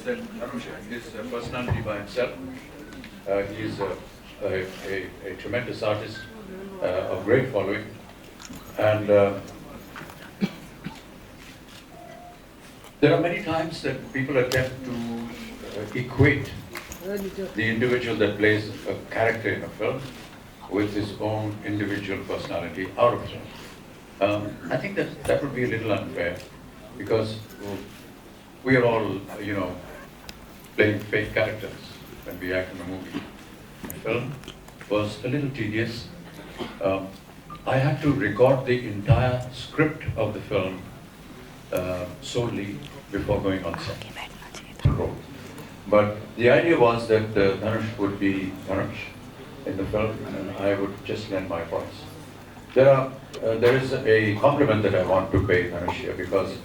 that Dhanush is a personality by himself. He is a tremendous artist of great following, and there are many times that people attempt to equate the individual that plays a character in a film with his own individual personality out of film. I think that would be a little unfair, because we are all, playing fake characters when we act in a movie. The film was a little tedious. I had to record the entire script of the film solely before going on set. But the idea was that Dhanush would be Dhanush in the film, and I would just lend my voice. There is a compliment that I want to pay Dhanush here, because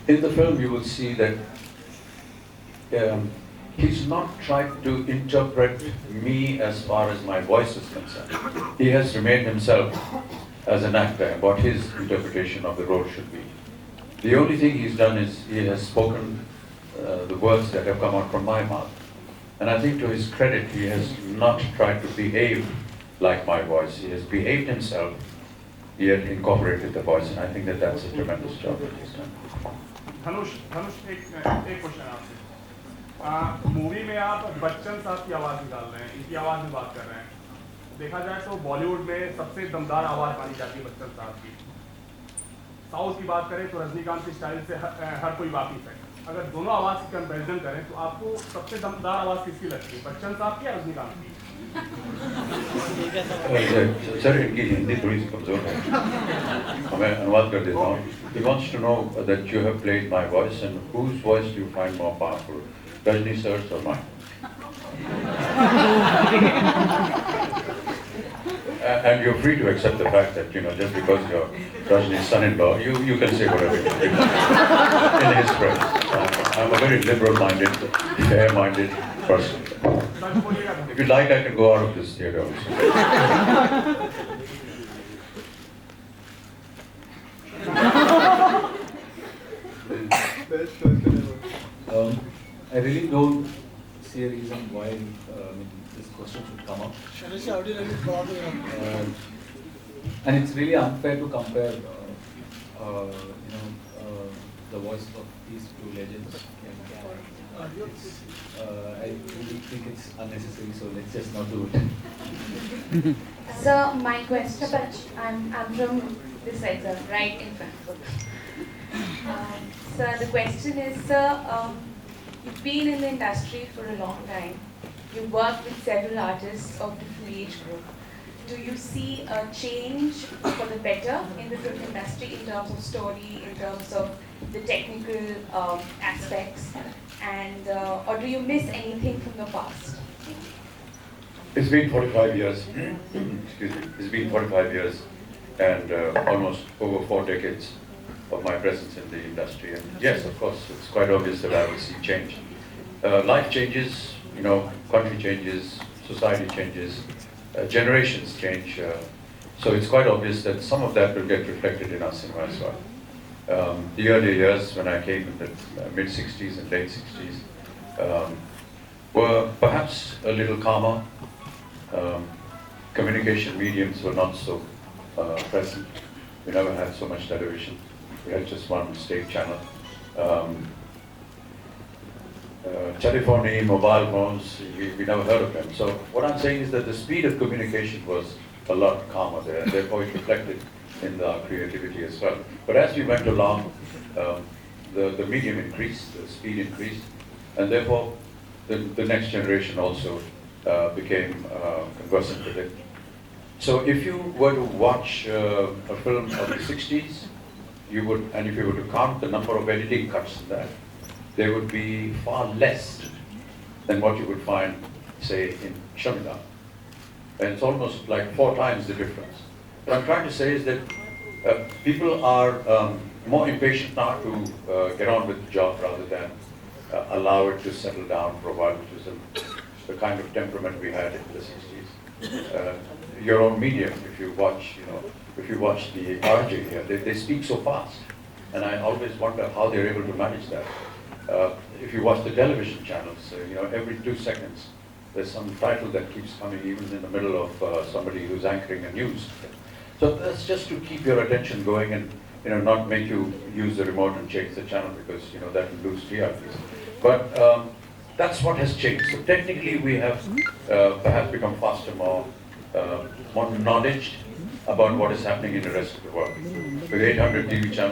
in the film you will see that he's not tried to interpret me as far as my voice is concerned. He has remained himself as an actor and what his interpretation of the role should be. The only thing he's done is he has spoken the words that have come out from my mouth. And I think to his credit, he has not tried to behave like my voice. He has behaved himself, yet incorporated the voice, and I think that that's a tremendous job that he's done. धनुष एक question आपसे। Movie में आप बच्चन साहब की आवाज़ निकाल रहे हैं, इनकी आवाज़ में बात कर रहे हैं। देखा जाए तो बॉलीवुड में सबसे दमदार आवाज़ मानी जाती है बच्चन साहब की। साउथ की बात करें तो रजनीकांत के स्टाइल से हर कोई वाकिफ है। अगर दोनों आवाज़ की कंपैरिजन करें तो आपको सबसे दमदार आवाज़ किसकी लगती है, बच्चन साहब की या रजनीकांत की? सर, इनकी हिंदी थोड़ी सी कमजोर है, मैं अनुवाद कर देता हूँ. He wants to know that you have played my voice, and whose voice do you find more powerful, Rajni sir's or mine? And you're free to accept the fact that, just because you're Rajni's son-in-law, you can say whatever you want in his presence. I'm a very liberal-minded, fair-minded person. If you like, I can go out of this theatre also. I really don't see a reason why this question should come up. And it's really unfair to compare, the voice of these two legends. I really think it's unnecessary, so let's just not do it. Sir, my question, I'm from this side, sir, right in front. Sir, the question is, sir, you've been in the industry for a long time. You've worked with several artists of different age group. Do you see a change for the better in the film industry in terms of story, in terms of the technical aspects, and or do you miss anything from the past? It's been 45 years. Excuse me. It's been 45 years, and almost over 4 decades of my presence in the industry. And yes, of course, it's quite obvious that I will see change. Life changes, country changes, society changes, generations change. So it's quite obvious that some of that will get reflected in our cinema as well. The earlier years, when I came in the mid-60s and late 60s, were perhaps a little calmer. Communication mediums were not so present. We never had so much television. We had just one state channel. Telephony, mobile phones, we never heard of them. So what I'm saying is that the speed of communication was a lot calmer there, and therefore it reflected in our creativity as well. But as we went along, the medium increased, the speed increased, and therefore the next generation also became conversant with it. So if you were to watch a film of the 60s, you would, and if you were to count the number of editing cuts in that, there would be far less than what you would find, say, in Shamitabh. And it's almost like 4 times the difference. What I'm trying to say is that people are more impatient now to get on with the job rather than allow it to settle down for a while, which is the kind of temperament we had in the 60s. Your own medium, if you watch the RJ here, they speak so fast. And I always wonder how they're able to manage that. If you watch the television channels, every 2 seconds, there's some title that keeps coming even in the middle of somebody who's anchoring a news. So that's just to keep your attention going and not make you use the remote and change the channel because that will lose TRPs. But that's what has changed. So technically we have perhaps become faster, more knowledge about what is happening in the rest of the world. With 800 TV channels.